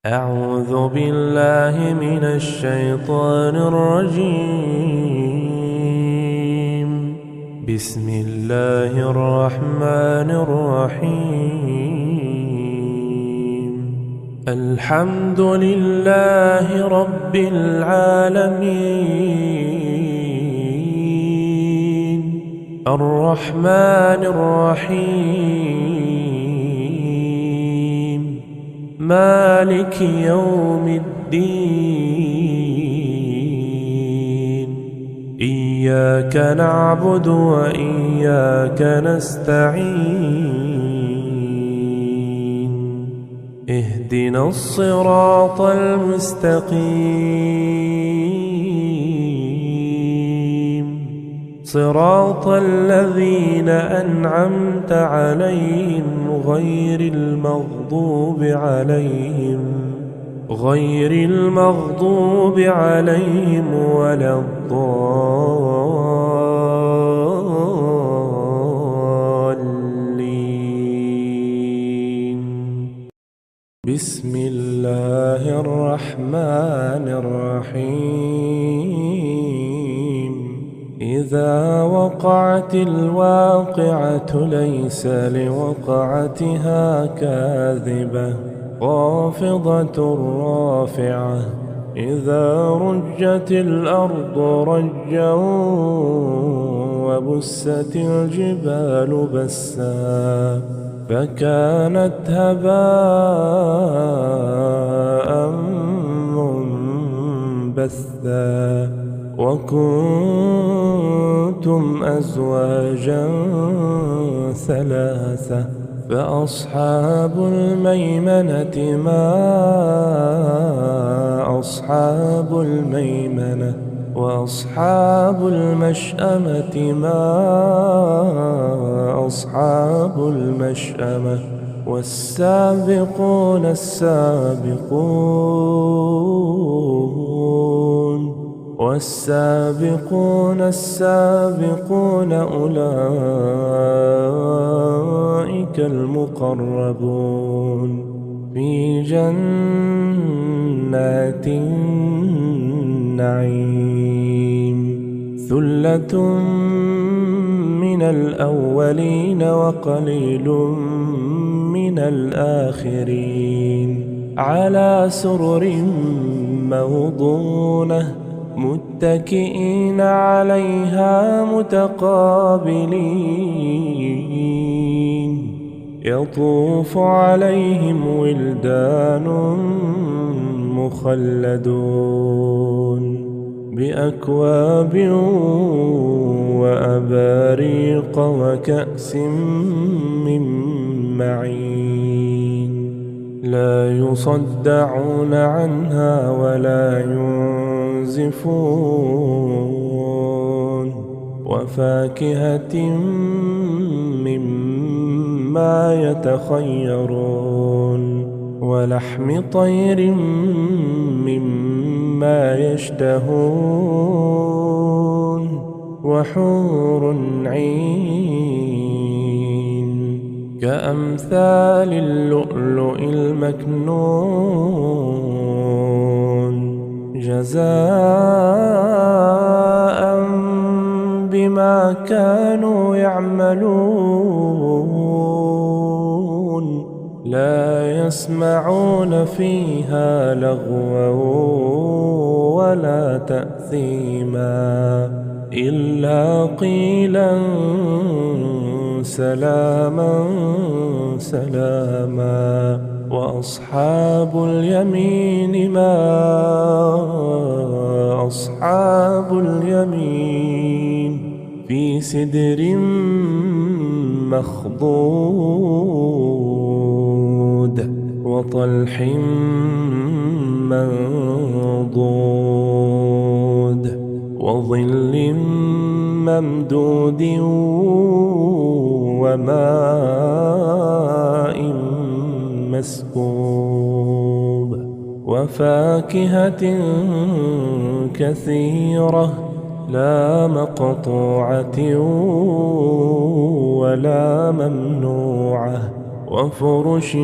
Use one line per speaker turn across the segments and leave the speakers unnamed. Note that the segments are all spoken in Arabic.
أعوذ بالله من الشيطان الرجيم. بسم الله الرحمن الرحيم. الحمد لله رب العالمين الرحمن الرحيم مالك يوم الدين. إياك نعبد وإياك نستعين. اهدنا الصراط المستقيم صراط الذين أنعمت عليهم غير المغضوب عليهم ولا الضالين. بسم الله الرحمن الرحيم. إذا وقعت الواقعة ليس لوقعتها كاذبة خافضة رافعة. إذا رجت الأرض رجا وبست الجبال بسا فكانت هباء منبثا وكنتم أزواجا ثلاثة فأصحاب الميمنة ما أصحاب الميمنة وأصحاب المشأمة ما أصحاب المشأمة والسابقون السابقون أولئك المقربون في جنات النعيم. ثلة من الأولين وقليل من الآخرين على سرر موضونة متكئين عليها متقابلين. يطوف عليهم ولدان مخلدون بأكواب وأباريق وكأس من معين لا يصدعون عنها ولا ينزفون. وفاكهة مما يتخيرون ولحم طير مما يشتهون وحور عين كأمثال اللؤلؤ المكنون جزاء بما كانوا يعملون. لا يسمعون فيها لغوا ولا تأثيما إلا قيلا سلاما سلاما. وأصحاب اليمين ما أصحاب اليمين في سدر مخضود وطلح منضود وظل ممدود وماء مسكوب وفاكهة كثيرة لا مقطوعة ولا ممنوعة وفرش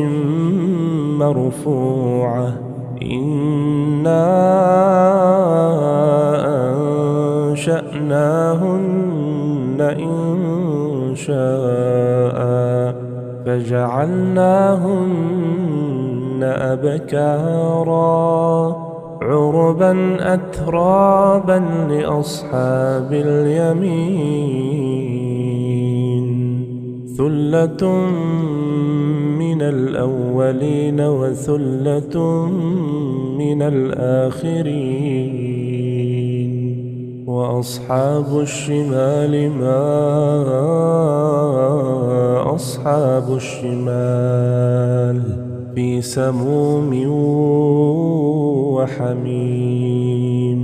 مرفوعة شاء فجعلناهن أبكارا عربا أترابا لأصحاب اليمين ثلة من الأولين وثلة من الآخرين وأصحاب الشمال ما أصحاب الشمال في سموم وحميم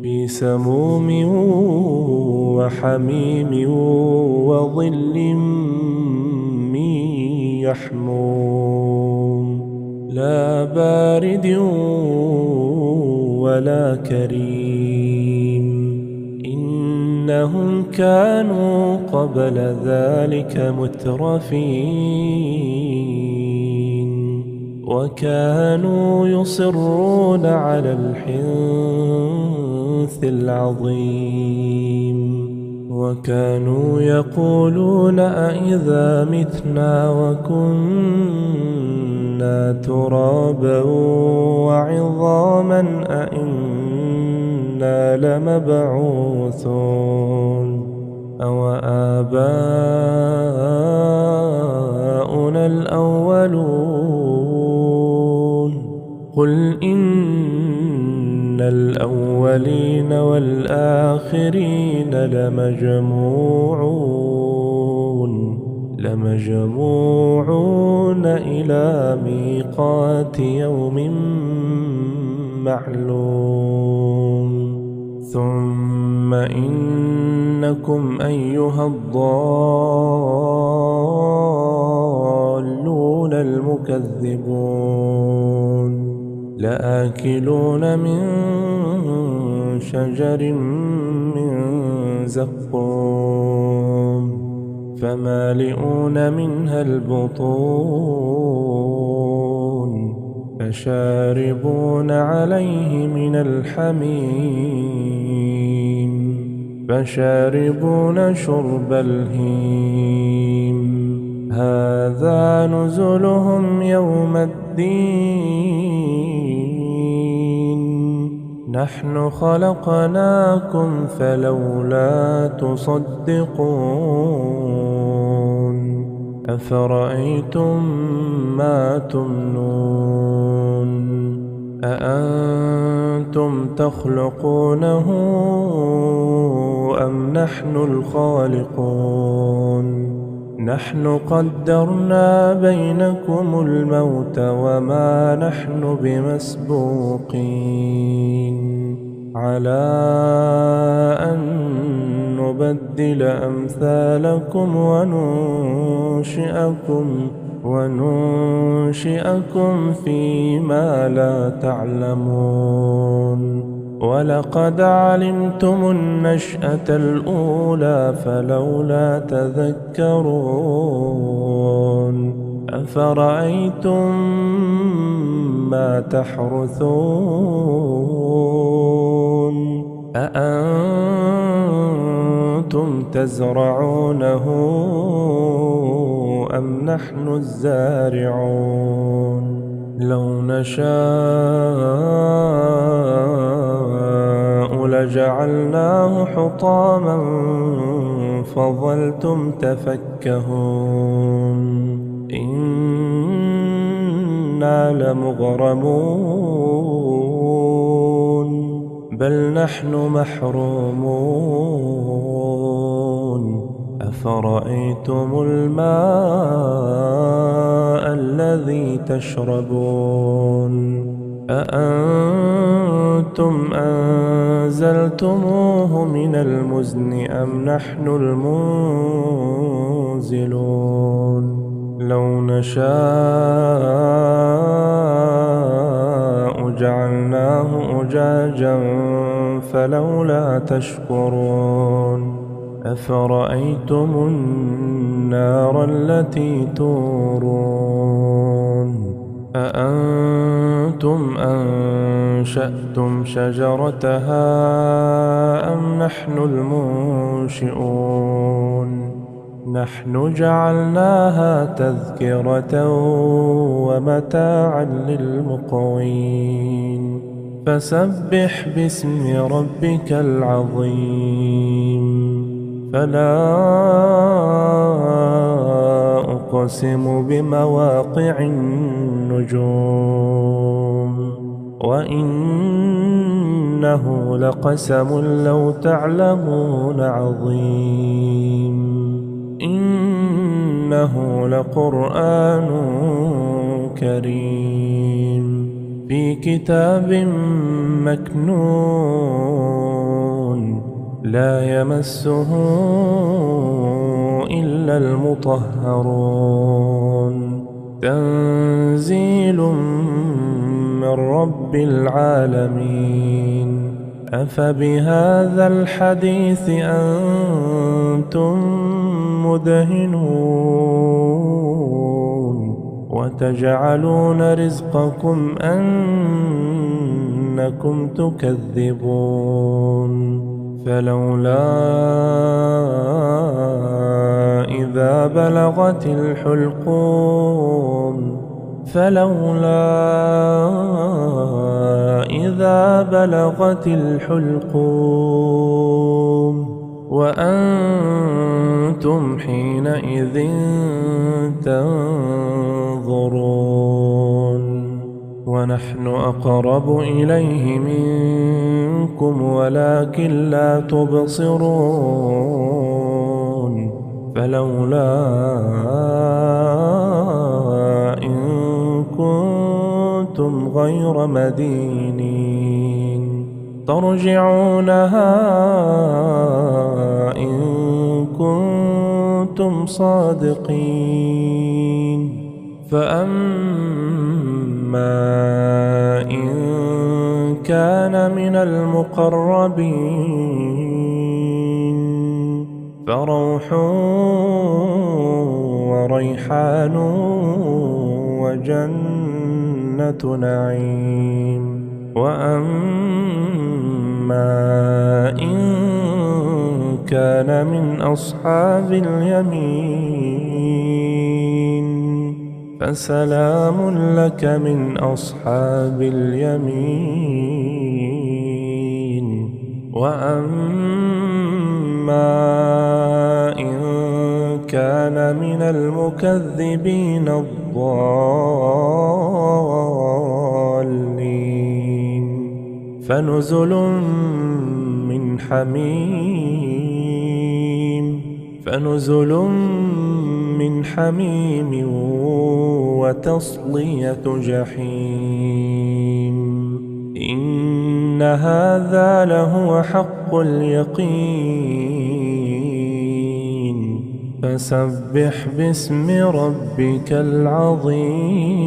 في سموم وحميم وظل من يحموم لا بارد ولا كريم إنهم كانوا قبل ذلك مترفين وكانوا يصرون على الحنث العظيم وكانوا يقولون أإذا متنا وكنا ترابا وعظاما أإنا لمبعوثون أو آباؤنا الأولون قل إن الأولين والآخرين لمجموعون إلى ميقات يوم معلوم ثم إنكم أيها الضالون المكذبون لآكلون من شجر من زقوم فمالئون منها البطون فشاربون عليه من الحميم فشاربون شرب الهيم هذا نزلهم يوم الدين نحن خلقناكم فلولا تصدقون أفرأيتم ما تمنون أأنتم تخلقونه أم نحن الخالقون نحن قدرنا بينكم الموت وما نحن بمسبوقين على أن نبدل أمثالكم وننشئكم فيما لا تعلمون ولقد علمتم النشأة الأولى فلولا تذكرون أفرأيتم ما تحرثون أأنتم تزرعونه أم نحن الزارعون لو نشاء لجعلناه حطاما فظلتم تفكهون إنا لمغرمون بل نحن محرومون أفرأيتم الماء الذي تشربون أأنتم أنزلتموه من المزن أم نحن المنزلون لو نشاء جعلناه أجاجا فلولا تشكرون أفرأيتم النار التي تورون أأنتم أنشأتم شجرتها أم نحن المنشئون نحن جعلناها تذكرة ومتاعا للمقوين فسبح باسم ربك العظيم فلا أقسم بمواقع النجوم وإنه لقسم لو تعلمون عظيم إنه لقرآن كريم في كتاب مكنون لا يمسه إلا المطهرون تنزيل من رب العالمين أفبهذا الحديث أنتم مدهنون وتجعلون رزقكم أنكم تكذبون فلولا إذا بلغت الحلقوم وأنتم حينئذ تنظرون ونحن أقرب إليه منكم ولكن لا تبصرون فلولا إن كنتم غير مدينين ترجعونها إن كنتم صادقين فأما إن كان من المقربين فروح وريحان وجنة نعيم وأما إن كان من أصحاب اليمين فسلام لك من أصحاب اليمين وأما إن كان من المكذبين الضالين فنزل من حميم وتصلية جحيم إن هذا لهو حق اليقين فسبح باسم ربك العظيم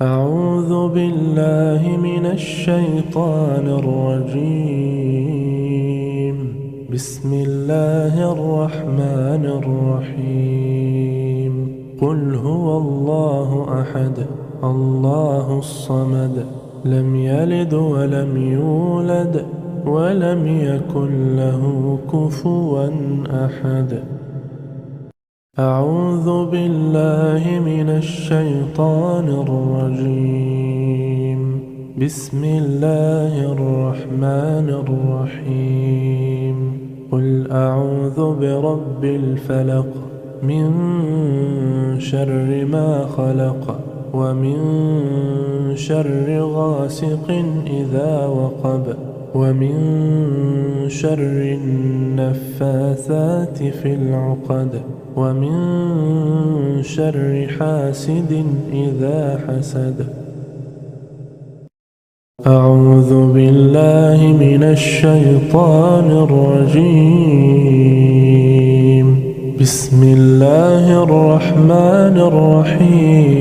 أعوذ بالله من الشيطان الرجيم بسم الله الرحمن الرحيم قل هو الله أحد الله الصمد لم يلد ولم يولد ولم يكن له كفوا أحد أعوذ بالله من الشيطان الرجيم بسم الله الرحمن الرحيم قل أعوذ برب الفلق من شر ما خلق ومن شر غاسق إذا وقب ومن شر النفاثات في العقد ومن شر حاسد إذا حسد أعوذ بالله من الشيطان الرجيم بسم الله الرحمن الرحيم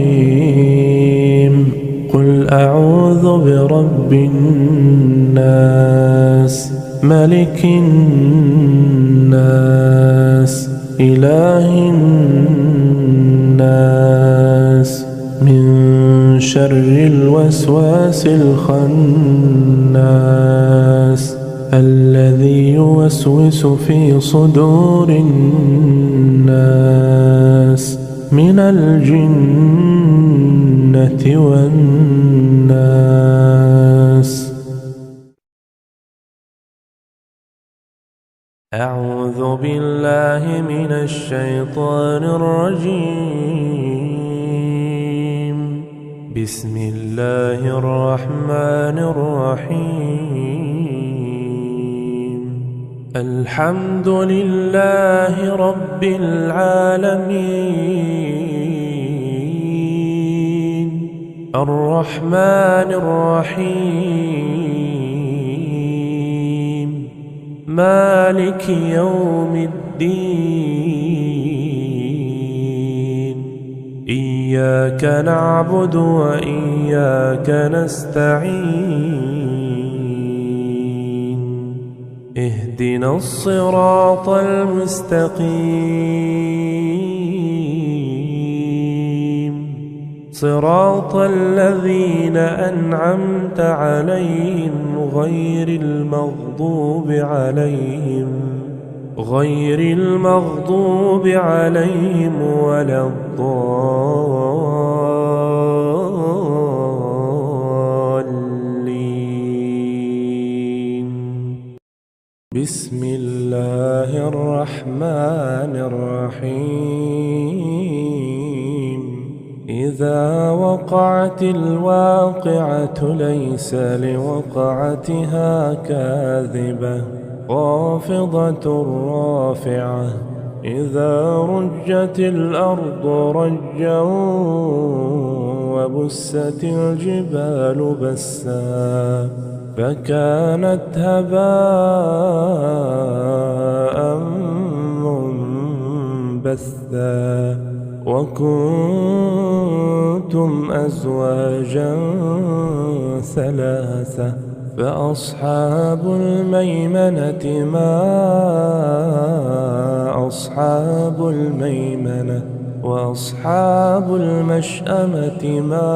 قل أعوذ برب الناس ملك الناس إله الناس من شر الوسواس الخناس الذي يوسوس في صدور الناس من الجنة والناس. أعوذ بالله من الشيطان الرجيم. بسم الله الرحمن الرحيم. الحمد لله رب العالمين الرحمن الرحيم مالك يوم الدين. إياك نعبد وإياك نستعين. اهدنا الصراط المستقيم صراط الذين أنعمت عليهم غير المغضوب عليهم ولا الضالين. بسم الله الرحمن الرحيم. إذا وقعت الواقعة ليس لوقعتها كاذبة خافضة رافعة. إذا رجت الأرض رجا وبست الجبال بسا فكانت هباء منبثا. وكنتم أزواجا ثلاثة فأصحاب الميمنة ما أصحاب الميمنة. وأصحاب المشأمة ما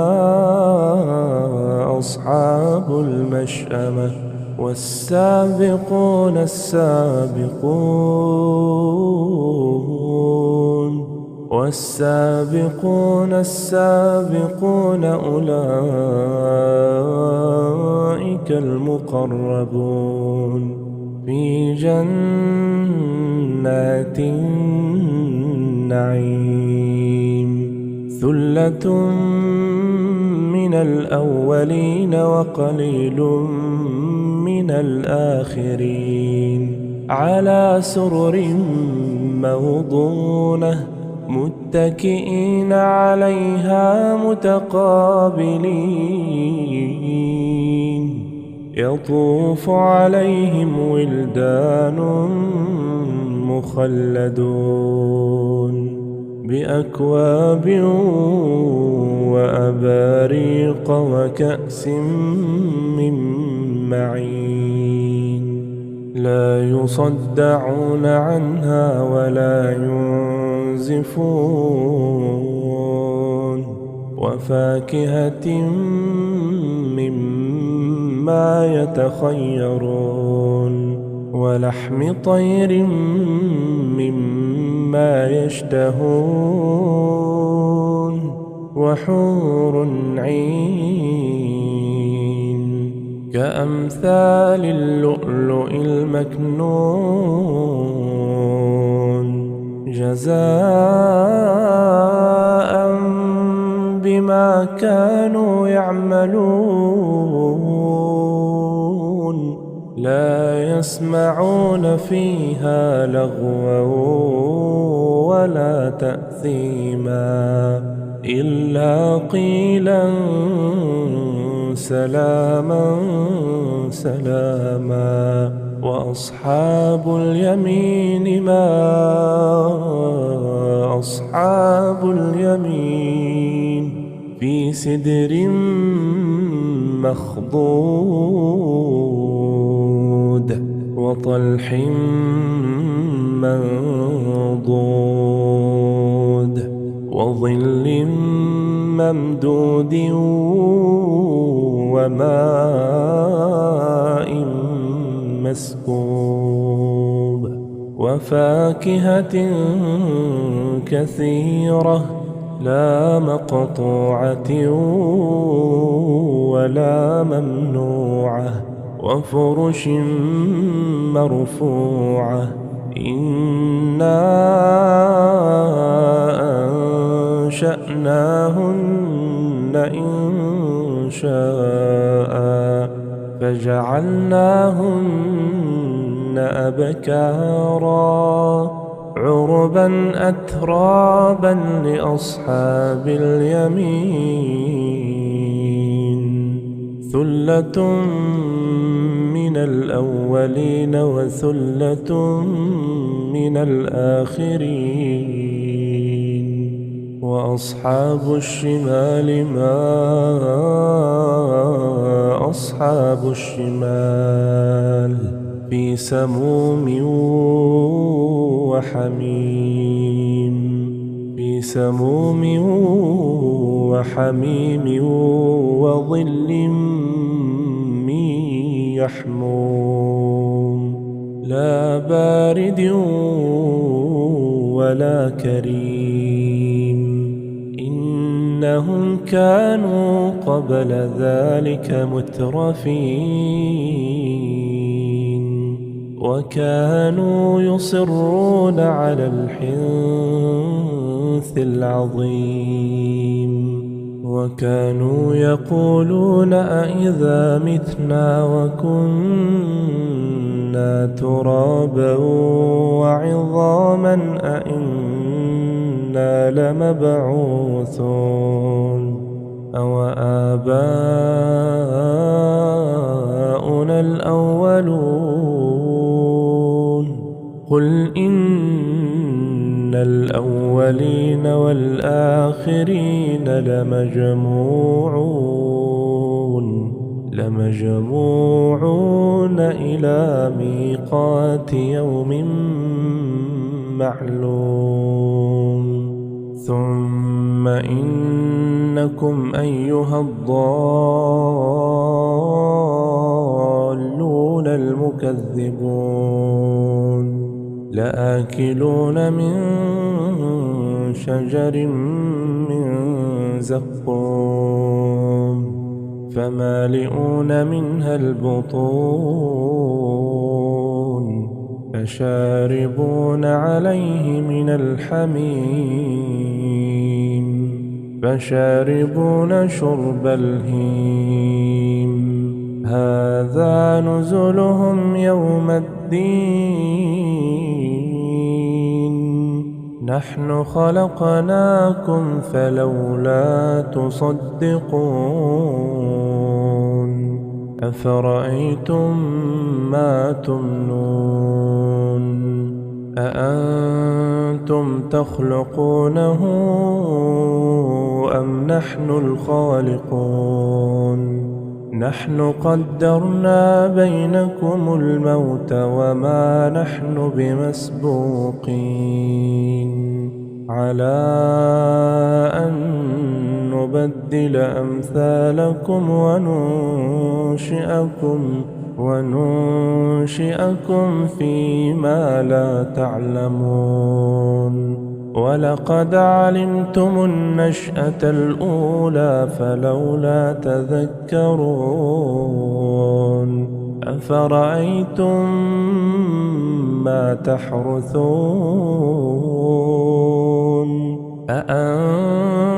أصحاب المشأمة. والسابقون السابقون أولئك المقربون في جنات النعيم. ثلة من الأولين وقليل من الآخرين. على سرر موضونة متكئين عليها متقابلين. يطوف عليهم ولدان مخلدون بأكواب وأباريق وكأس من معين. لا يصدعون عنها ولا ينزفون. وفاكهة مما يتخيرون. ولحم طير مما يشتهون. وحور عين كأمثال اللؤلؤ المكنون جزاء بما كانوا يعملون. لا يسمعون فيها لغوا ولا تأثيما إلا قيلا سلاما سلاما. وأصحاب اليمين ما أصحاب اليمين في سدر مخضود وطلح منضود وظل ممدود وماء مسكوب وفاكهة كثيرة لا مقطوعة ولا ممنوعة وفرش مرفوعة إنا أنشأناهن إنشاء فجعلناهن أبكارا عربا أترابا لأصحاب اليمين ثلة من الأولين وثلة من الآخرين وأصحاب الشمال ما أصحاب الشمال في سموم وحميم في سموم وحميم وظل من يحموم لا بارد ولا كريم إنهم كانوا قبل ذلك مترفين وكانوا يصرون على الحنث العظيم وكانوا يقولون أإذا متنا وكنا ترابا وعظاما أإنا لمبعوثون أو آباؤنا الأولون قل إن الأولين والآخرين لمجموعون إلى ميقات يوم معلوم ثم إنكم أيها الضالون المكذبون لآكلون من شجر من زقوم فمالئون منها البطون فشاربون عليه من الحميم فشاربون شرب الهيم هذا نزلهم يوم الدين نحن خلقناكم فلولا تصدقون أفرأيتم ما تمنون أأنتم تخلقونه أم نحن الخالقون نحن قدرنا بينكم الموت وما نحن بمسبوقين على أن نبدل أمثالكم وننشئكم فيما لا تعلمون ولقد علمتم النشأة الأولى فلولا تذكرون أفرأيتم ما تحرثون أأنتم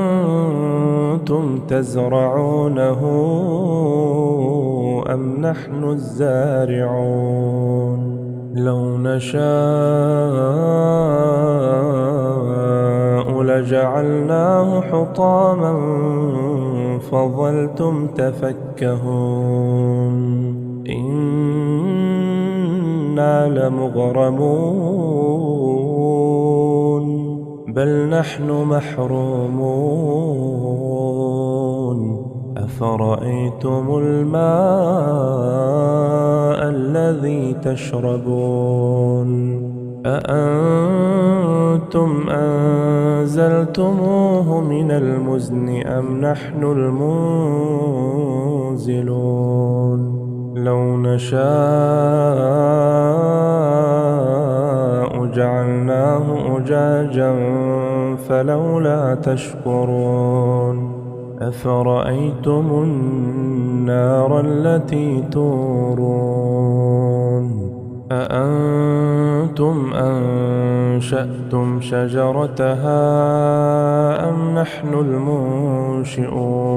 تزرعونه أم نحن الزارعون لو نشاء لجعلناه حطاما فظلتم تفكهون إنا لمغرمون بل نحن محرومون أفرأيتم الماء الذي تشربون أأنتم أنزلتموه من المزن أم نحن المنزلون لو نشاء جعلناه أجاجا فلولا تشكرون أفرأيتم النار التي تورون أأنتم أنشأتم شجرتها أم نحن المنشئون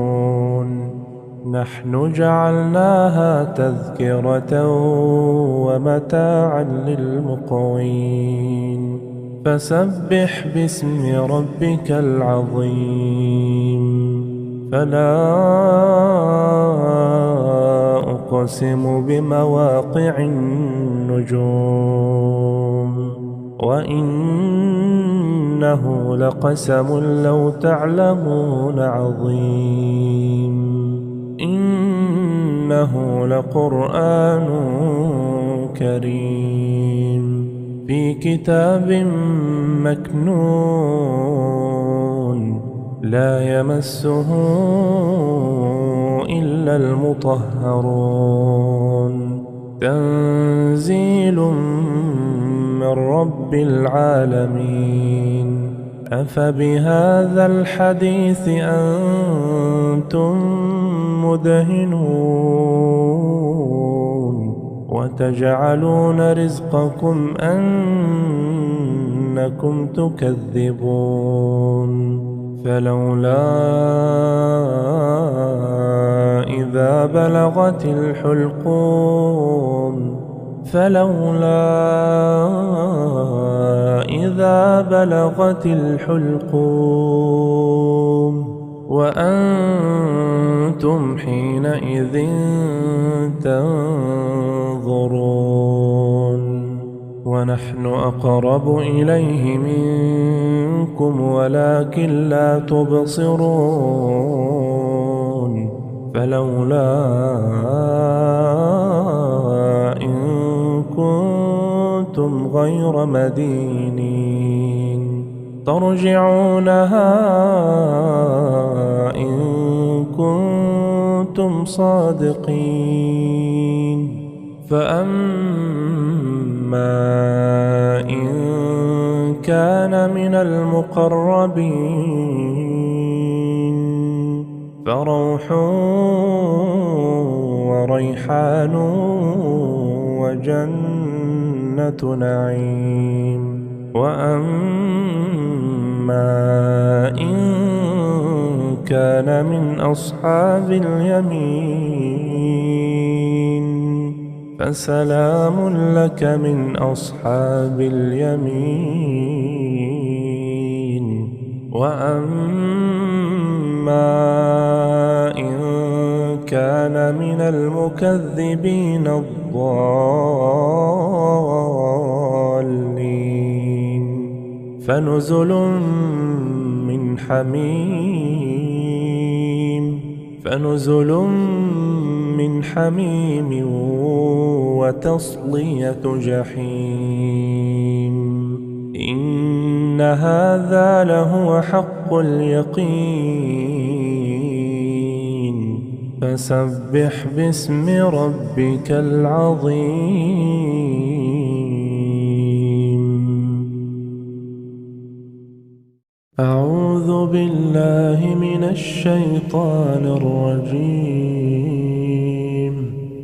نحن جعلناها تذكرة ومتاعا للمقوين فسبح باسم ربك العظيم فلا أقسم بمواقع النجوم وإنه لقسم لو تعلمون عظيم إنه لقرآن كريم في كتاب مكنون لا يمسه إلا المطهرون تنزيل من رب العالمين أفبهذا الحديث أنتم مدهنون وتجعلون رزقكم أنكم تكذبون فلولا إذا بلغت الحلقوم وأنتم حينئذ تنظرون ونحن أقرب إليه منكم ولكن لا تبصرون فلولا إن كنتم غير مدينين ترجعونها إن كنتم صادقين فأما إن كان من المقربين فروح وريحان وجنة نعيم وأما إن كان من أصحاب اليمين فسلام لك من أصحاب اليمين وأما إن كان من المكذبين الضالين فنزل من حميم وتصلية جحيم إن هذا لهو حق اليقين فسبح باسم ربك العظيم أعوذ بالله من الشيطان الرجيم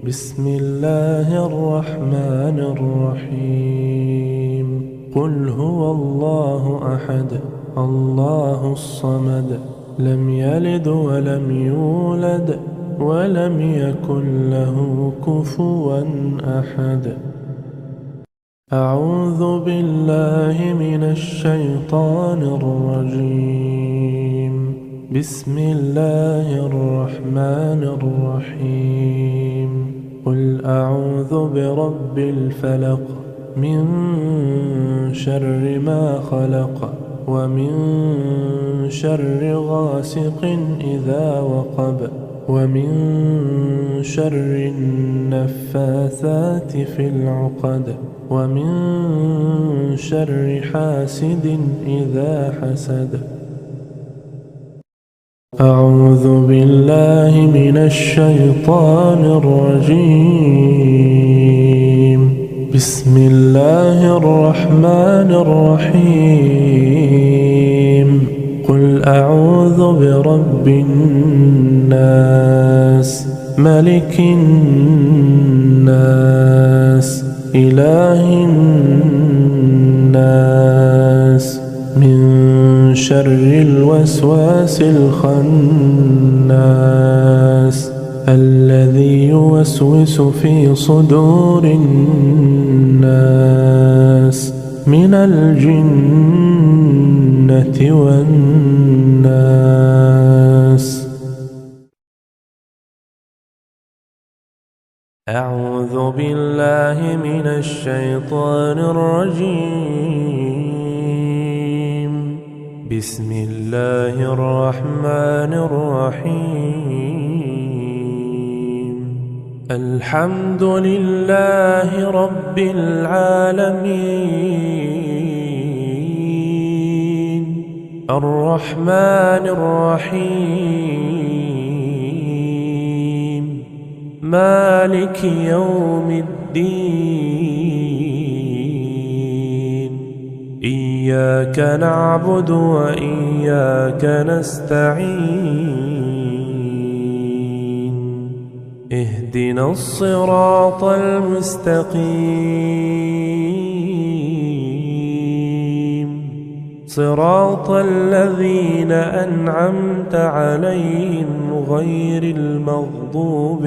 بسم الله الرحمن الرحيم قل هو الله أحد الله الصمد لم يلد ولم يولد ولم يكن له كفوا أحد أعوذ بالله من الشيطان الرجيم بسم الله الرحمن الرحيم قل أعوذ برب الفلق من شر ما خلق ومن شر غاسق إذا وقب ومن شر النفاثات في العقد ومن شر حاسد إذا حسد أعوذ بالله من الشيطان الرجيم. بسم الله الرحمن الرحيم. قل أعوذ برب الناس ملك الناس إله الناس من شر الوسواس الخناس الذي يوسوس في صدور الناس من الجنة والناس. أعوذ بالله من الشيطان الرجيم. بسم الله الرحمن الرحيم. الحمد لله رب العالمين الرحمن الرحيم مالك يوم الدين. إياك نعبد وإياك نستعين. اهدنا الصراط المستقيم صراط الذين أنعمت عليهم غير المغضوب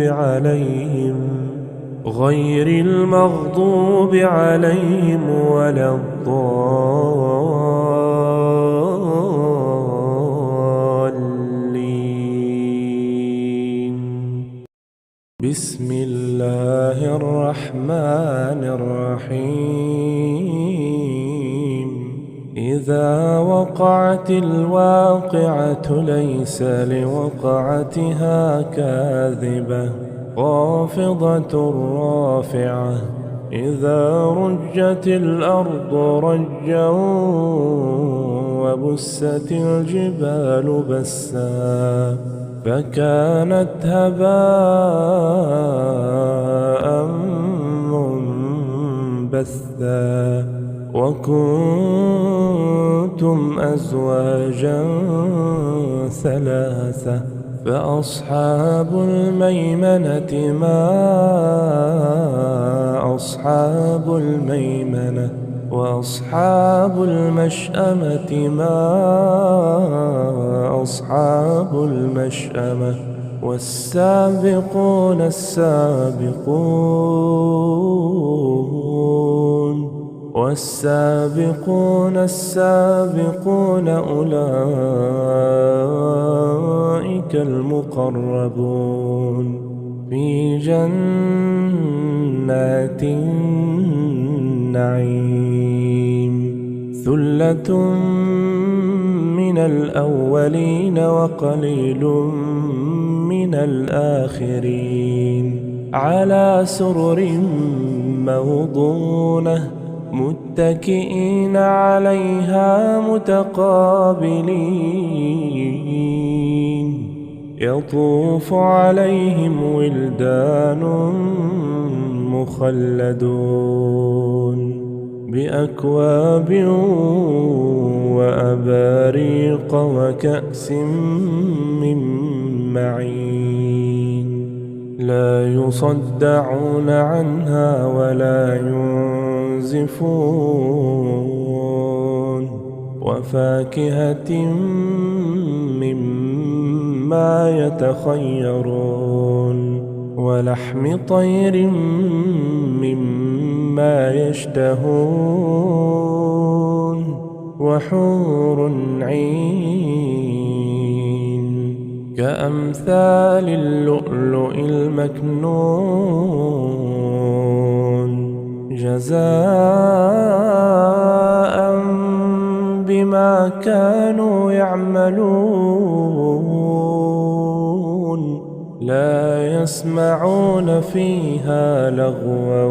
عليهم ولا الضالين. بسم الله الرحمن الرحيم. إذا وقعت الواقعة ليس لوقعتها كاذبة خافضة رافعة. إذا رجت الأرض رجا وبست الجبال بسا فكانت هباء منبثا وكنتم أزواجا ثلاثة فأصحاب الميمنة ما أصحاب الميمنة وأصحاب المشأمة ما أصحاب المشأمة والسابقون السابقون أولئك المقربون في جنات النعيم. ثلة من الأولين وقليل من الآخرين على سرر موضونة متكئين عليها متقابلين. يطوف عليهم ولدان مخلدون بأكواب وأباريق وكأس من معين لا يصدعون عنها ولا ينزفون وفاكهة مما يتخيرون ولحم طير مما يشتهون وحور عين كأمثال اللؤلؤ المكنون جزاء بما كانوا يعملون لا يسمعون فيها لغوا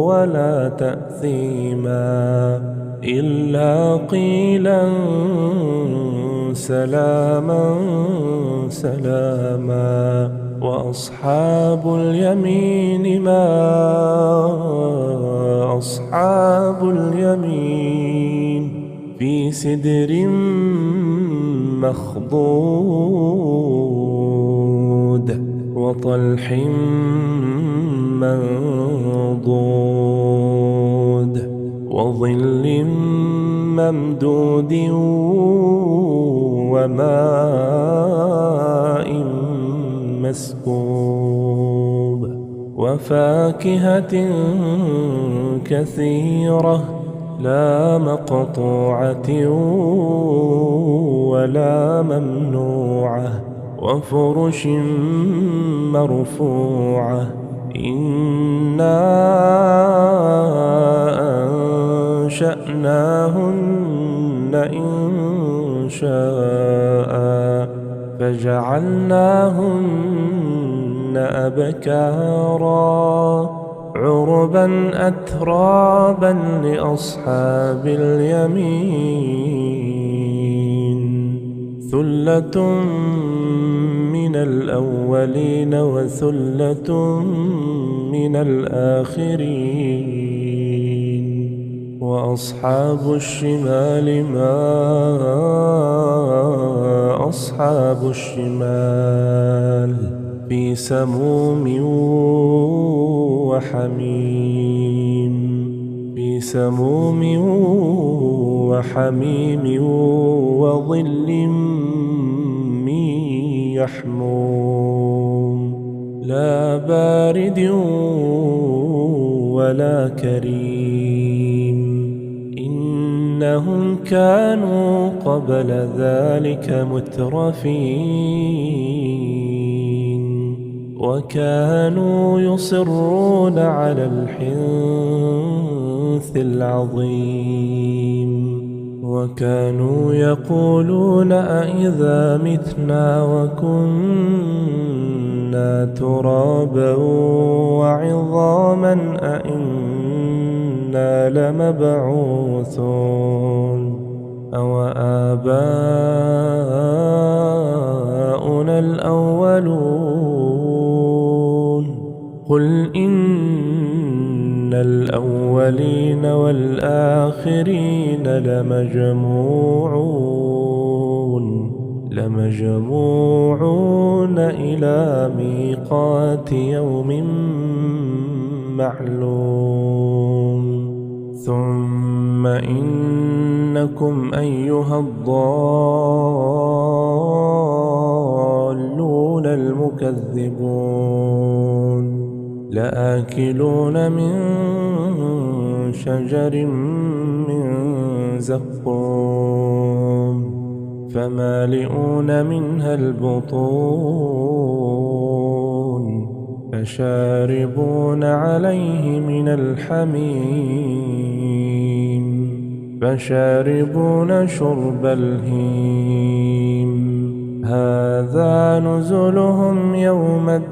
ولا تأثيما إلا قيلا سلاما سلاما. وأصحاب اليمين ما أصحاب اليمين في سدر مخضود وطلح منضود وظل ممدود وماء مسكوب وفاكهة كثيرة لا مقطوعة ولا ممنوعة وفرش مرفوعة. إنا أنشأناهن إنشاء فجعلناهن أبكارا عربا أترابا لأصحاب اليمين. ثلة من الأولين وثلة من الآخرين. وأصحاب الشمال ما أصحاب الشمال في سموم وحميم في سموم وحميم وظل من يحموم لا بارد ولا كريم. إنهم كانوا قبل ذلك مترفين وكانوا يصرون على الحنث العظيم وكانوا يقولون أإذا متنا وكنا ترابا وعظاما أإنا لمبعوثون أو آباؤنا الأولون. قل إن الأولين والآخرين لمجموعون إلى ميقات يوم معلوم. ثم إنكم أيها الضالون المكذبون لآكلون من شجر من زقوم فمالئون منها البطون فشاربون عليه من الحميم فشاربون شرب الهيم. هذا نزلهم يوم الدين.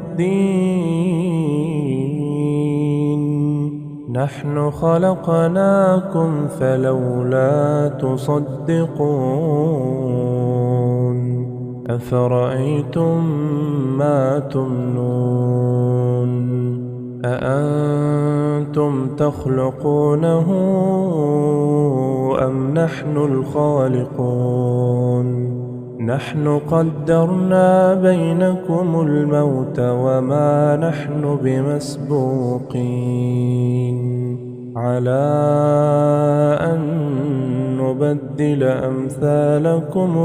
نحن خلقناكم فلولا تصدقون. أفرأيتم ما تمنون أأنتم تخلقونه أم نحن الخالقون؟ نحن قدرنا بينكم الموت وما نحن بمسبوقين على أن نبدل أمثالكم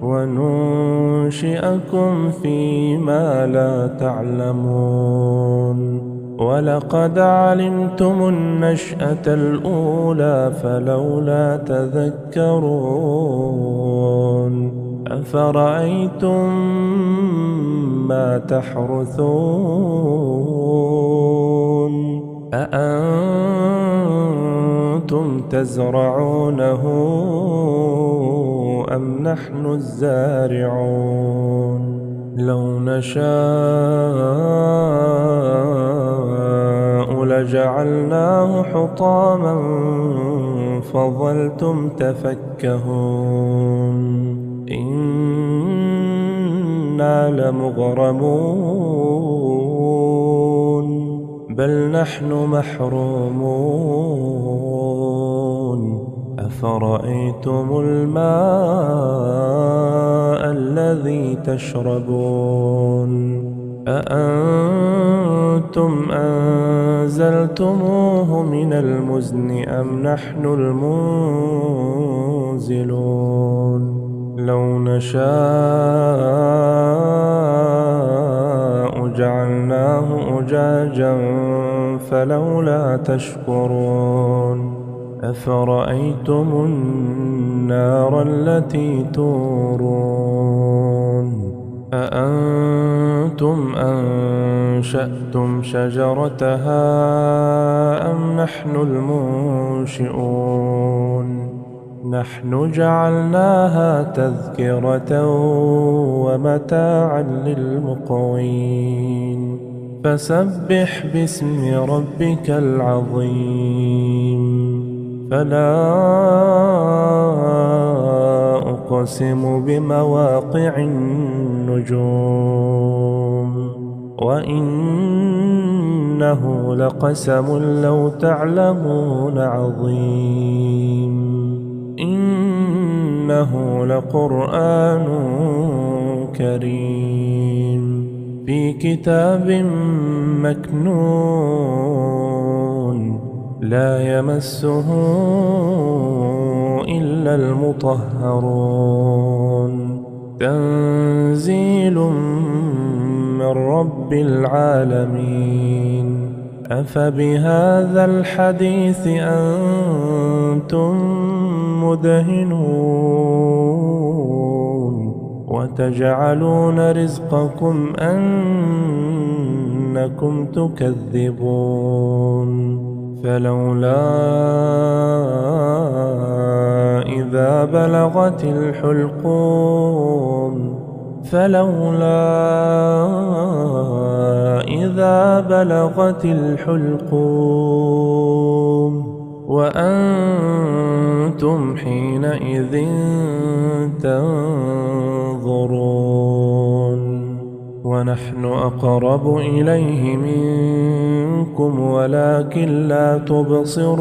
وننشئكم فيما لا تعلمون. ولقد علمتم النشأة الأولى فلولا تذكرون. أفرأيتم ما تحرثون أأنتم تزرعونه أم نحن الزارعون؟ لو نشاء لجعلناه حطاما فظلتم تفكهون إنا لمغرمون بل نحن محرومون أفرأيتم الماء الذي تشربون أأنتم أنزلتموه من المزن أم نحن المنزلون لو نشاء جعلناه أجاجا فلولا تشكرون أفرأيتم النار التي تورون أأنتم أنشأتم شجرتها أم نحن المنشئون نحن جعلناها تذكرة ومتاعا للمقوين فسبح باسم ربك العظيم فلا أقسم بمواقع النجوم وإنه لقسم لو تعلمون عظيم إنه لقرآن كريم في كتاب مكنون لا يمسه إلا المطهرون تنزيل من رب العالمين أفبهذا الحديث أنتم مدهنون وتجعلون رزقكم أنكم تكذبون فلولا إذا بلغت الحلقوم وأنتم حينئذ تنظرون ونحن أقرب إليه منكم ولكن لا تبصرون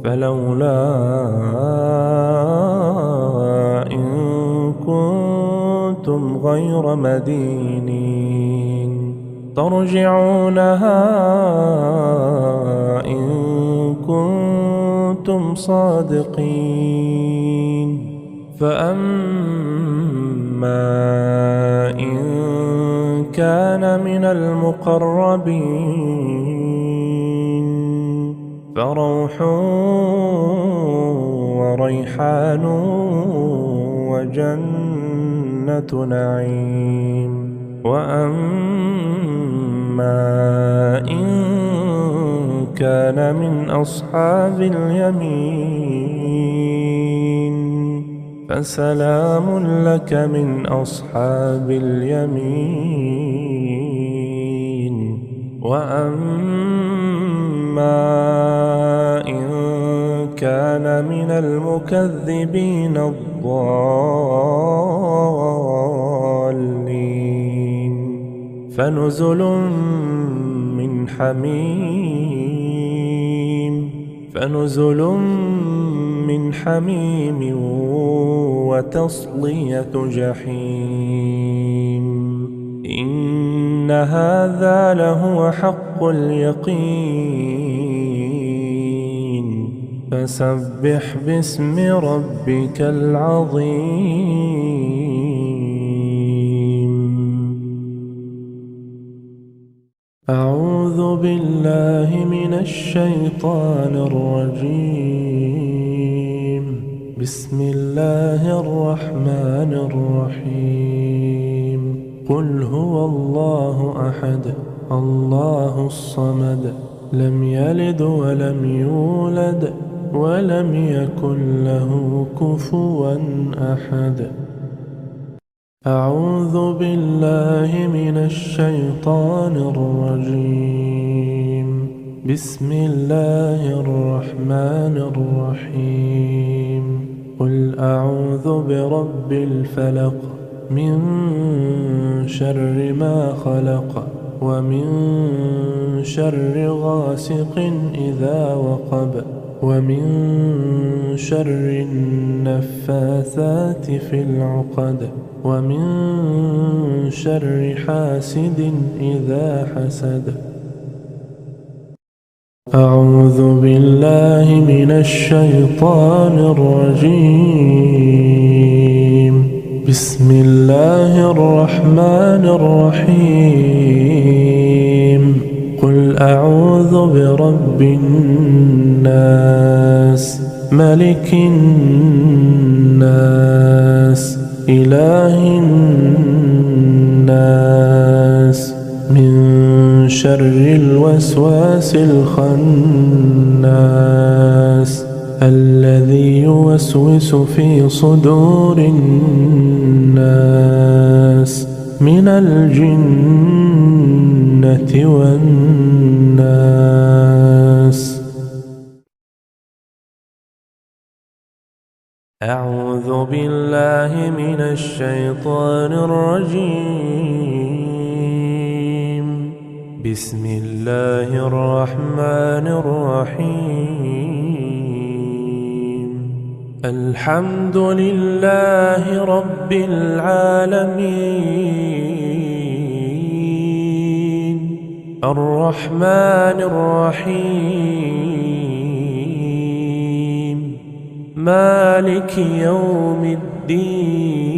فلولا إن كنتم غير مدينين ترجعونها إن كنتم صادقين فأما إن كان من المقربين فروح وريحان وجنة نعيم وأما إن كان من أصحاب اليمين فسلام لك من أصحاب اليمين وأما إن كان من المكذبين الضالين فنزل من حميم وتصلية جحيم إن هذا لهو حق اليقين فسبح باسم ربك العظيم أعوذ بالله من الشيطان الرجيم بسم الله الرحمن الرحيم قل هو الله أحد الله الصمد لم يلد ولم يولد ولم يكن له كفوا أحد أعوذ بالله من الشيطان الرجيم بسم الله الرحمن الرحيم قل أعوذ برب الفلق من شر ما خلق ومن شر غاسق إذا وقب ومن شر النفاثات في العقد ومن شر حاسد إذا حسد. أعوذ بالله من الشيطان الرجيم. بسم الله الرحمن الرحيم قل أعوذ برب الناس ملك الناس إله الناس من شر الوسواس الخناس الذي يوسوس في صدور الناس من الجنة والناس. أعوذ بالله من الشيطان الرجيم. بسم الله الرحمن الرحيم الحمد لله رب العالمين الرحمن الرحيم مالك يوم الدين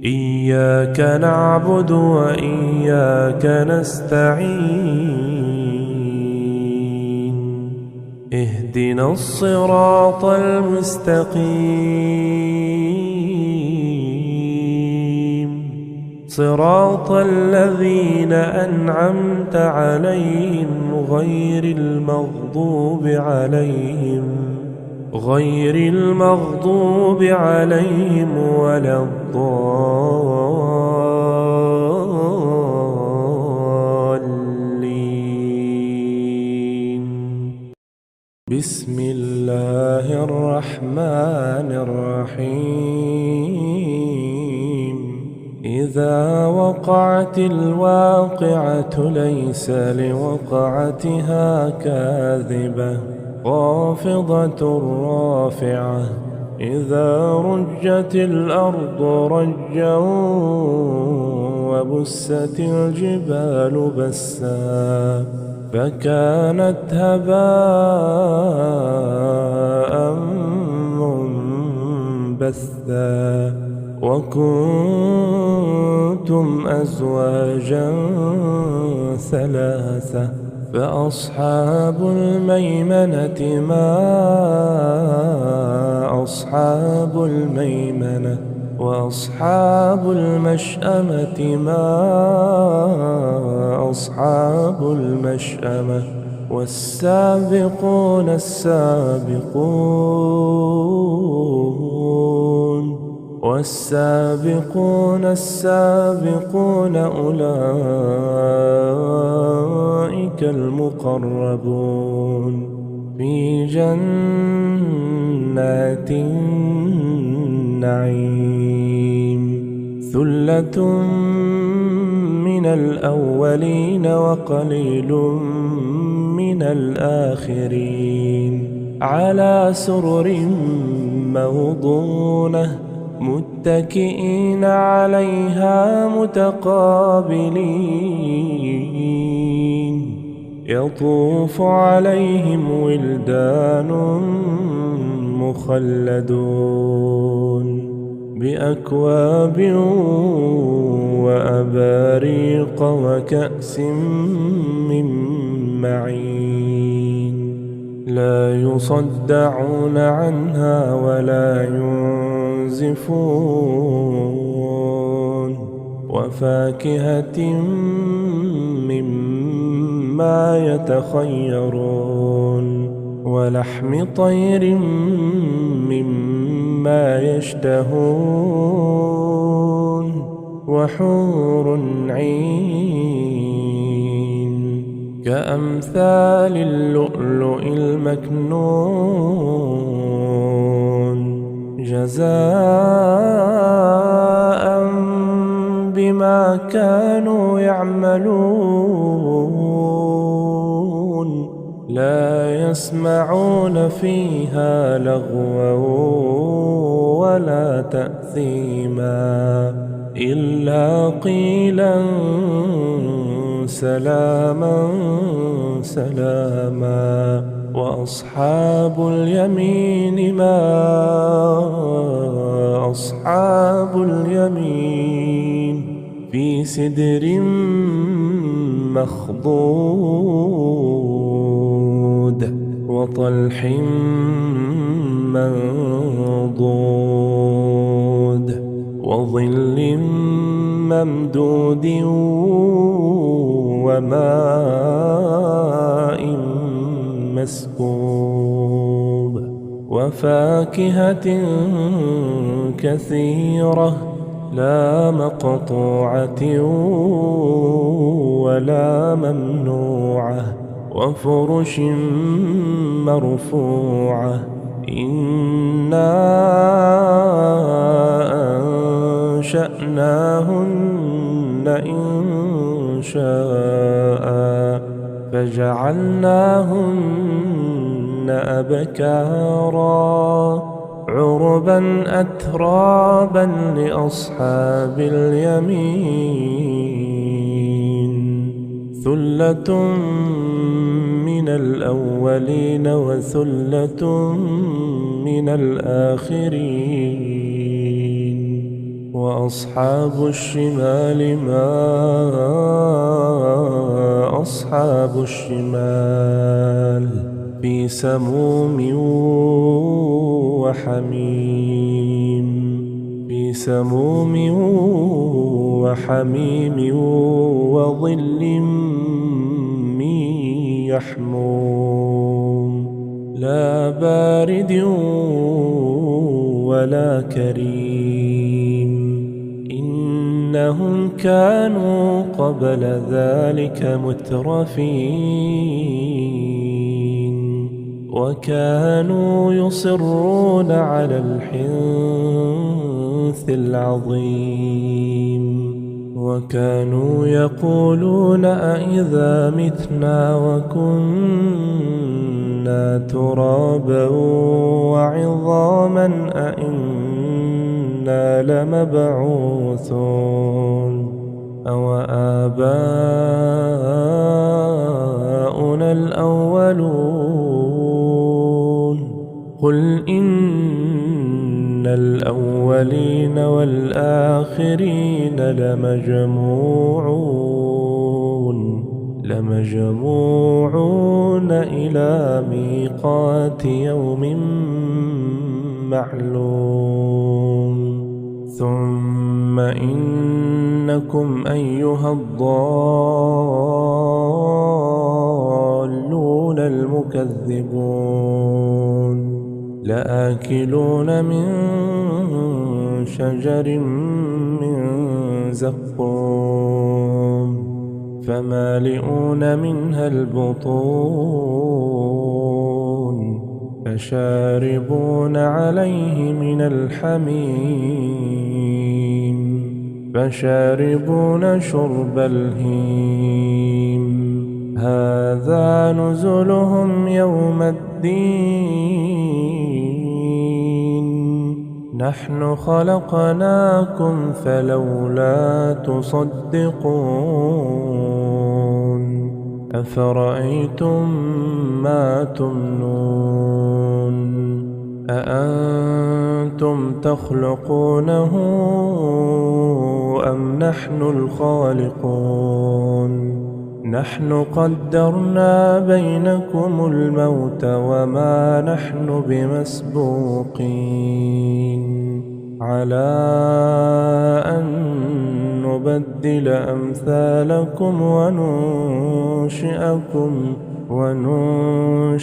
إياك نعبد وإياك نستعين اهدنا الصراط المستقيم صراط الذين أنعمت عليهم غير المغضوب عليهم ولا الضالين. بسم الله الرحمن الرحيم إذا وقعت الواقعة ليس لوقعتها كاذبة خافضة رافعة إذا رجت الأرض رجا وبست الجبال بسا فكانت هباء منبثا وكنتم أزواجا ثلاثة فأصحاب الميمنة ما أصحاب الميمنة وأصحاب المشأمة ما أصحاب المشأمة والسابقون السابقون أولئك المقربون في جنات النعيم ثلة من الأولين وقليل من الآخرين على سرر موضونة متكئين عليها متقابلين يطوف عليهم ولدان مخلدون بأكواب وأباريق وكأس من معين لا يصدعون عنها ولا ينزفون وفاكهة مما يتخيرون ولحم طير مما يشتهون وحور عين كأمثال اللؤلؤ المكنون جزاء بما كانوا يعملون لا يسمعون فيها لغوا ولا تأثيما إلا قيلا سلاما سلاما وأصحاب اليمين ما أصحاب اليمين في سدر مخضود وطلح منضود وظل ممدود وماء مسكوب وفاكهة كثيرة لا مقطوعة ولا ممنوعة وفرش مرفوعة إنا أنشأناهن إنشاء فجعلناهن أبكارا عربا أترابا لأصحاب اليمين ثلة من الأولين وثلة من الآخرين وأصحاب الشمال ما أصحاب الشمال في سموم وحميم في سموم وحميم وظل من يحموم لا بارد ولا كريم إنهم كانوا قبل ذلك مترفين وكانوا يصرون على الحنث العظيم وكانوا يقولون أإذا متنا وكنا ترابا وعظاما أإنا لمبعوثون أو آباؤنا الأولون قل إن الأولين والآخرين لمجموعون إلى ميقات يوم معلوم ثم إنكم أيها الضالون المكذبون لآكلون من شجر من زقوم فمالئون منها البطون فشاربون عليه من الحميم فشاربون شرب الهيم هذا نزلهم يوم الدين نحن خلقناكم فلولا تصدقون أفرأيتم ما تمنون أأنتم تخلقونه أم نحن الخالقون نحن قدرنا بينكم الموت وما نحن بمسبوقين على أن نبدل أمثالكم وننشئكم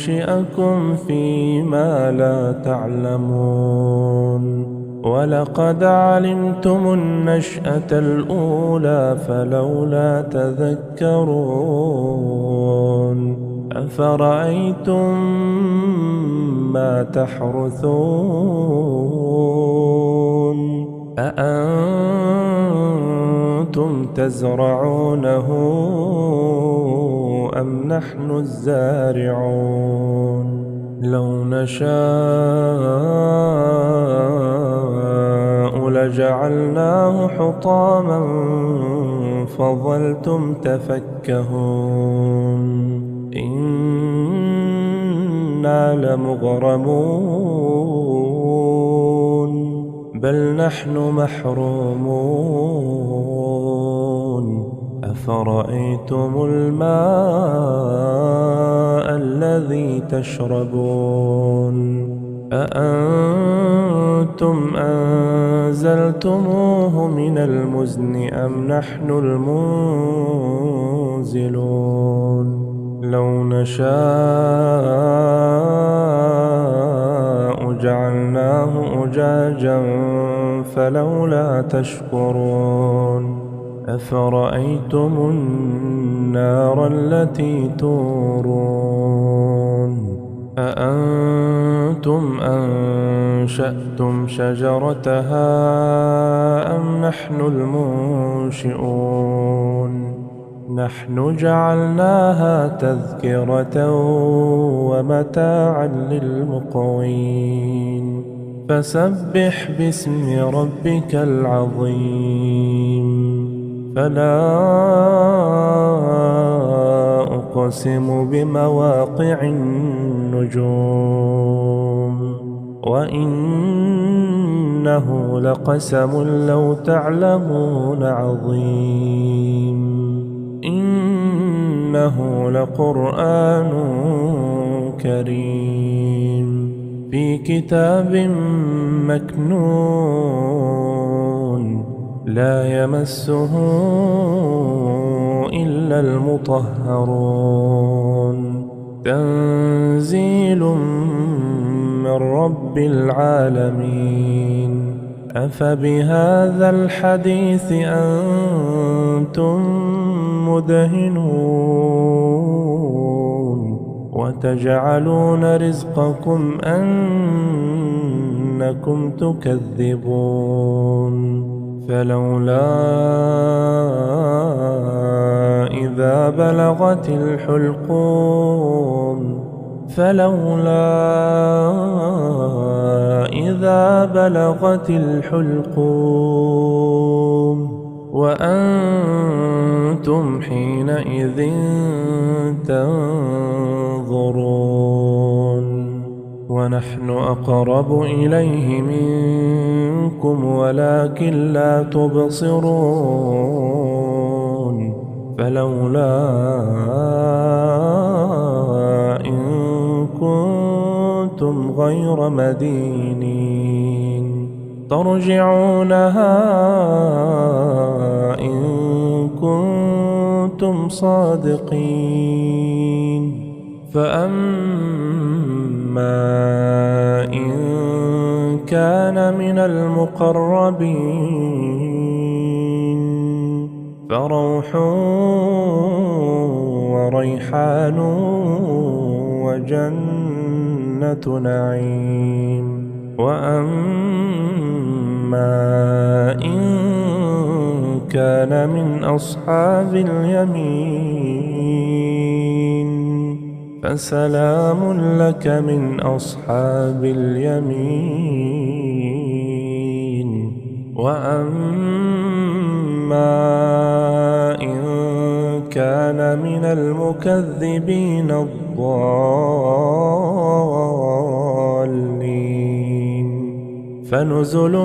وننشئكم فيما لا تعلمون ولقد علمتم النشأة الأولى فلولا تذكرون أفرأيتم ما تحرثون أأنتم تزرعونه أم نحن الزارعون لو نشاء لجعلناه حطاما فظلتم تفكهون إنا لمغرمون بل نحن محرومون أفرأيتم الماء الذي تشربون أأنتم أنزلتموه من المزن أم نحن المنزلون لو نشاء جعلناه أجاجا فلولا تشكرون أفرأيتم النار التي تورون أأنتم أنشأتم شجرتها أم نحن المنشئون نحن جعلناها تذكرة ومتاعا للمقوين فسبح باسم ربك العظيم فلا أقسم بمواقع النجوم وإنه لقسم لو تعلمون عظيم إنه لقرآن كريم في كتاب مكنون لا يمسه إلا المطهرون تنزيل من رب العالمين أفبهذا الحديث أنتم مدهنون وتجعلون رزقكم أنكم تكذبون فلولا إذا بلغت الحلقوم وأنتم حينئذ تنظرون ونحن أقرب إليه منكم ولكن لا تبصرون فلولا إن كنتم غير مدينين ترجعونها إن كنتم صادقين فأما إن كان من المقربين فروح وريحان وجنة نعيم وأما إن كان من أصحاب اليمين فسلام لك من أصحاب اليمين وأما إن كان من المكذبين الضالين فنزل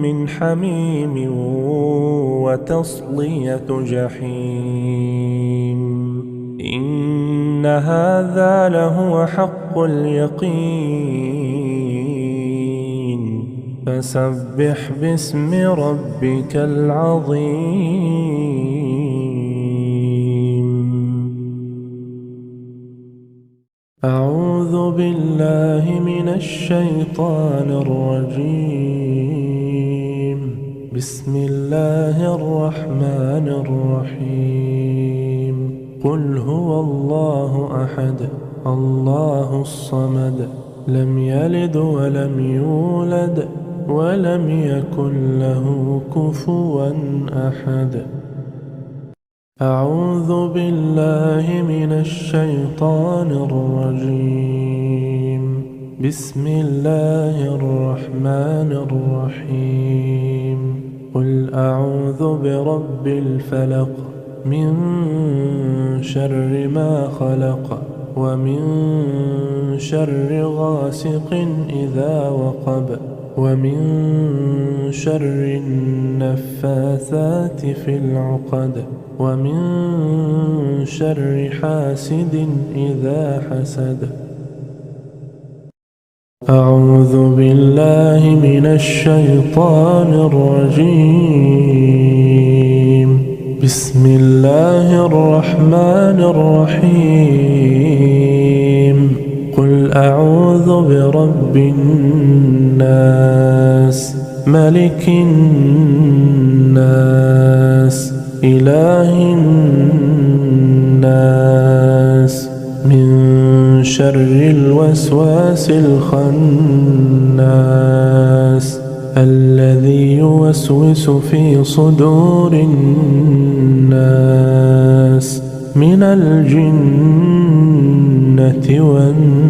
من حميم وتصلية جحيم إن هذا لهو حق اليقين فسبح باسم ربك العظيم. أعوذ بالله من الشيطان الرجيم. بسم الله الرحمن الرحيم. قل هو الله أحد الله الصمد لم يلد ولم يولد ولم يكن له كفوا أحد. أعوذ بالله من الشيطان الرجيم. بسم الله الرحمن الرحيم. قل أعوذ برب الفلق من شر ما خلق ومن شر غاسق إذا وقب ومن شر النفاثات في العقد ومن شر حاسد إذا حسد. أعوذ بالله من الشيطان الرجيم. بسم الله الرحمن الرحيم. قل أعوذ برب الناس ملك الناس إله الناس من شر الوسواس الخناس الذي يوسوس في صدور الناس من الجنة والناس.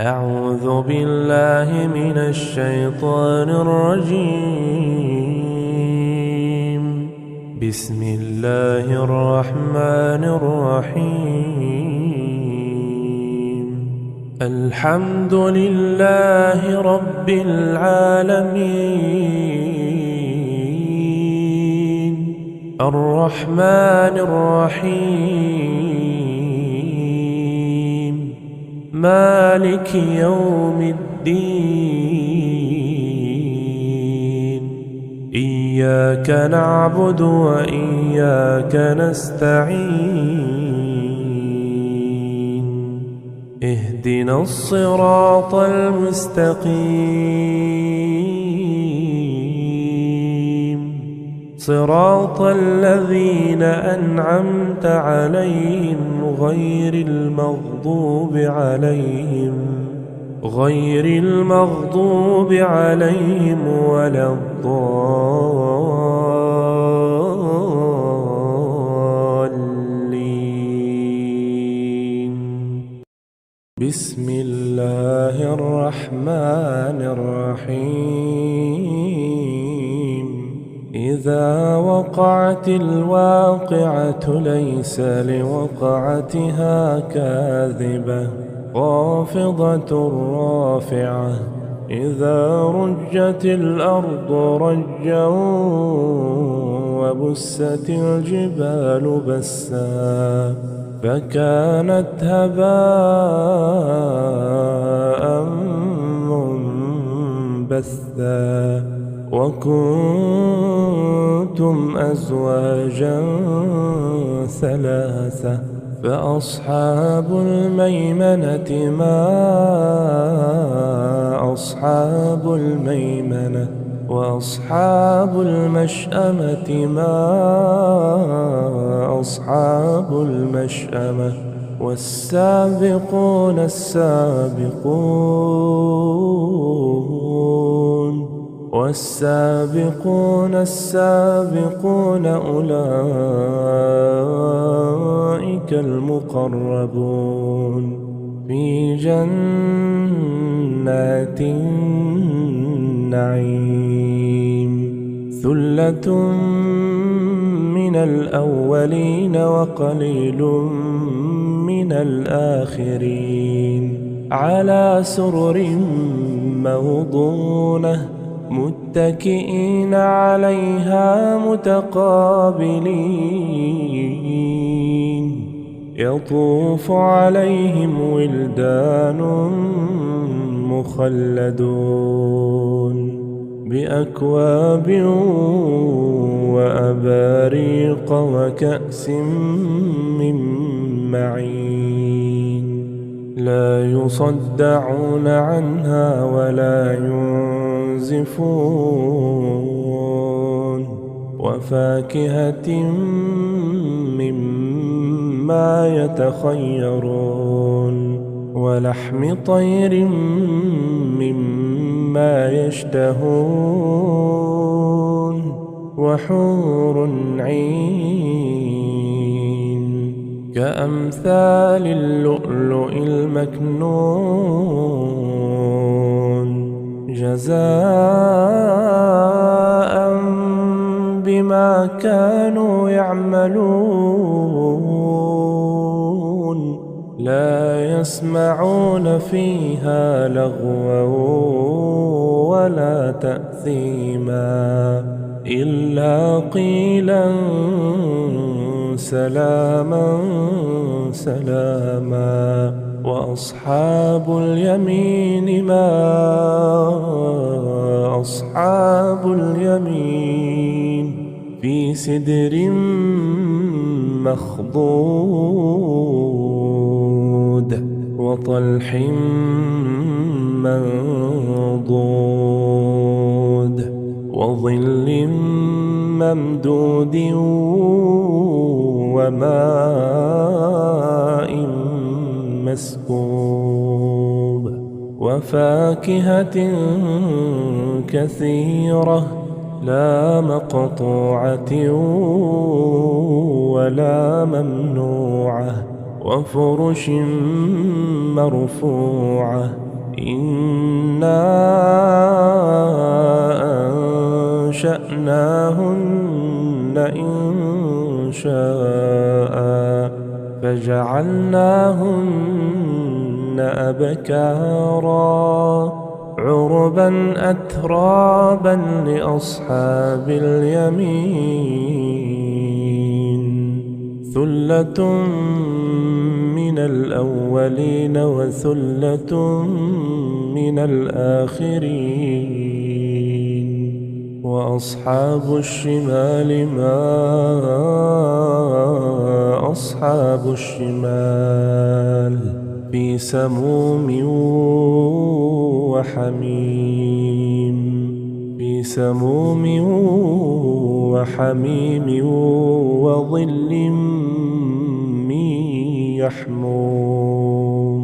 أعوذ بالله من الشيطان الرجيم. بسم الله الرحمن الرحيم. الحمد لله رب العالمين الرحمن الرحيم مالك يوم الدين. إياك نعبد وإياك نستعين. اهدنا الصراط المستقيم صراط الذين أنعمت عليهم غير المغضوب عليهم ولا الضالين. بسم الله الرحمن الرحيم. إذا وقعت الواقعة ليس لوقعتها كاذبة خافضة رافعة. إذا رجت الأرض رجا وبست الجبال بسا فكانت هباء منبثا. وكنتم أزواجا ثلاثة فأصحاب الميمنة ما أصحاب الميمنة وأصحاب المشأمة ما أصحاب المشأمة. والسابقون السابقون أولئك المقربون في جنات النعيم. ثلة من الأولين وقليل من الآخرين. على سرر موضونة متكئين عليها متقابلين. يطوف عليهم ولدان مخلدون بأكواب وأباريق وكأس من معين لا يصدعون عنها ولا ينزفون وفاكهة مما يتخيرون ولحم طير مما يشتهون وحور عين كأمثال اللؤلؤ المكنون جزاء بما كانوا يعملون لا يسمعون فيها لغوا ولا تأثيما إلا قيلا سلاما سلاما وأصحاب اليمين ما أصحاب اليمين في سدر مخضود وطلح منضود وظل ممدود وماء مسكوب وفاكهة كثيرة لا مقطوعة ولا ممنوعة وفرش مرفوعة إنا أنشأناهن إنشاء فجعلناهن أبكارا عربا أترابا لأصحاب اليمين ثلة من الأولين وثلة من الآخرين وأصحاب الشمال ما أصحاب الشمال في سموم وحميم في سموم وحميم وظل من يحموم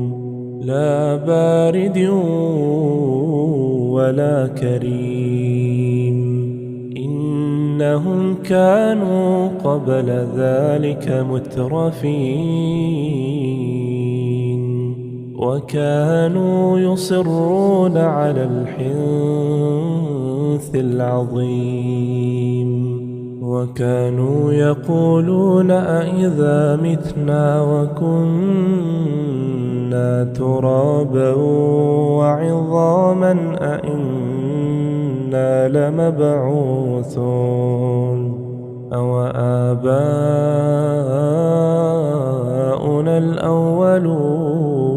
لا بارد ولا كريم إنهم كانوا قبل ذلك مترفين وكانوا يصرون على الحنث العظيم وكانوا يقولون أئذا متنا وكنا ترابا وعظاما أئنا لمبعوثون أو آباؤنا الأولون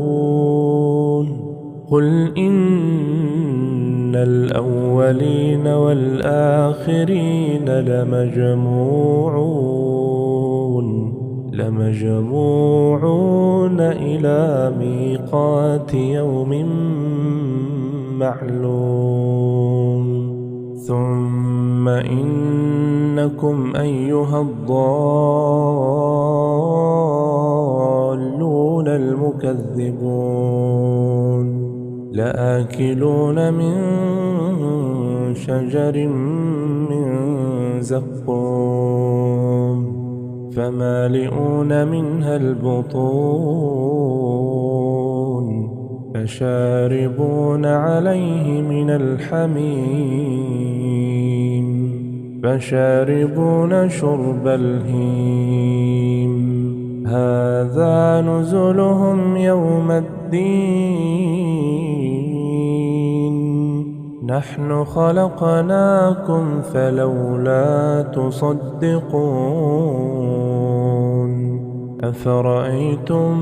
قل إن الأولين والآخرين لمجموعون إلى ميقات يوم معلوم ثم إنكم أيها الضالون المكذبون لآكلون من شجر من زقوم فمالئون منها البطون فشاربون عليه من الحميم فشاربون شرب الهيم هذا نزلهم يوم الدين نحن خلقناكم فلولا تصدقون أفرأيتم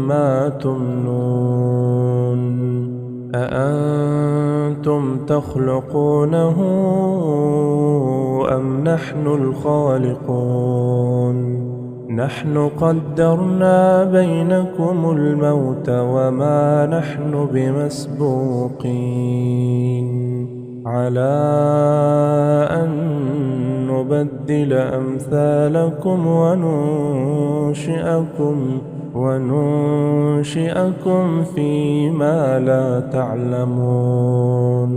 ما تمنون أأنتم تخلقونه أم نحن الخالقون نحن قدرنا بينكم الموت وما نحن بمسبوقين على أن نبدل أمثالكم وننشئكم فيما لا تعلمون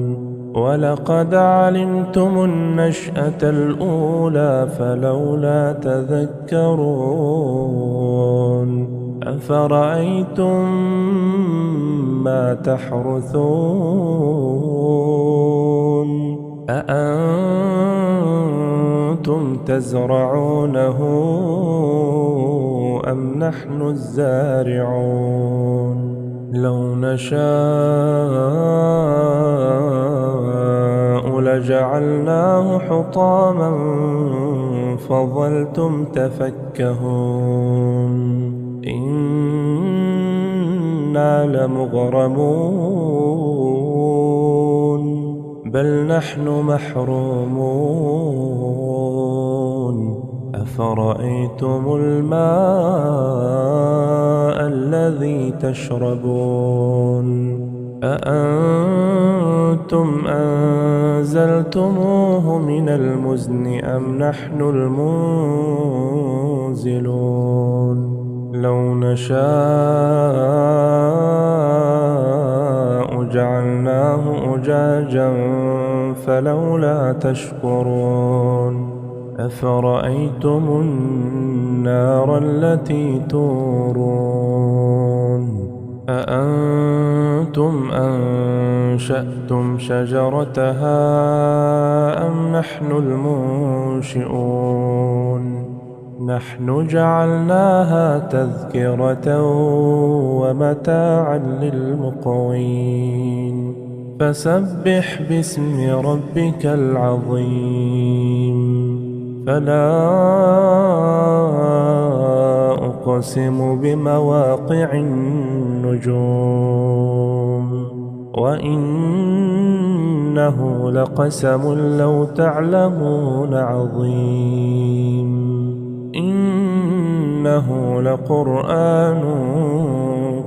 ولقد علمتم النشأة الأولى فلولا تذكرون أفرأيتم ما تحرثون أأنتم تزرعونه أم نحن الزارعون لو نشاء لجعلناه حطاما فظلتم تفكهون إنا لمغرمون بل نحن محرومون أفرأيتم الماء الذي تشربون أأنتم أنزلتموه من المزن أم نحن المنزلون لو نشاء جعلناه أجاجا فلولا تشكرون أفرأيتم النار التي تورون أأنتم أنشأتم شجرتها أم نحن المنشئون نحن جعلناها تذكرة ومتاعا للمقوين فسبح باسم ربك العظيم فلا أقسم بمواقع النجوم وإنه لقسم لو تعلمون عظيم إنه لقرآن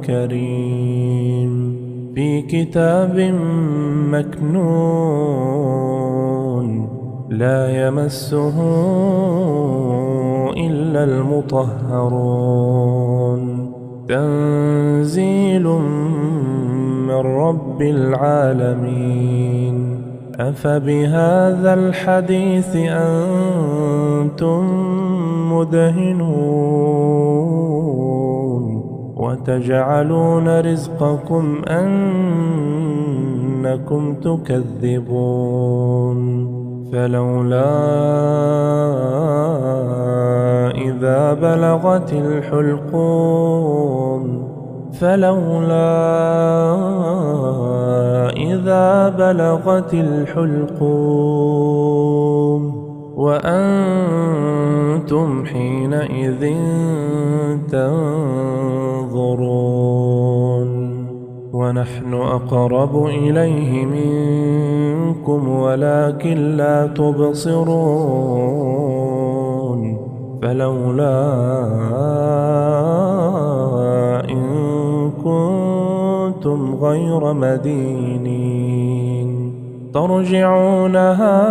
كريم في كتاب مكنون لا يمسه إلا المطهرون تنزيل من رب العالمين أفبهذا الحديث أنتم مدهنون وتجعلون رزقكم أنكم تكذبون فلولا إذا بلغت الحلقوم وأنتم حينئذ تنظرون ونحن أقرب إليه منكم ولكن لا تبصرون فلولا إن كنتم غير مدينين ترجعونها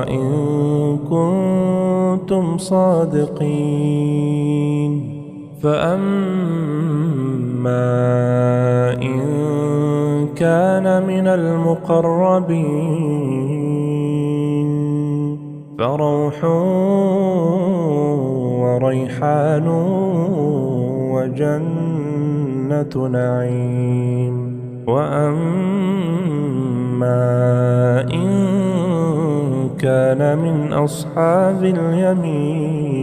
إن كنتم صادقين فأما إن كان من المقربين فروح وريحان وجنة نعيم وأما إن كان من أصحاب اليمين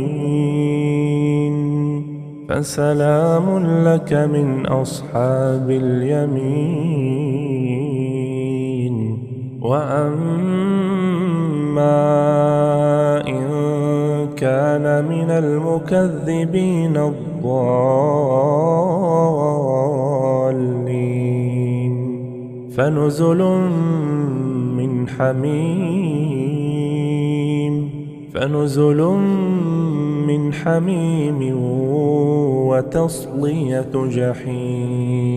فسلام لك من أصحاب اليمين وأما إن كان من المكذبين الضالين فنزل من حميم وتصلية جحيم.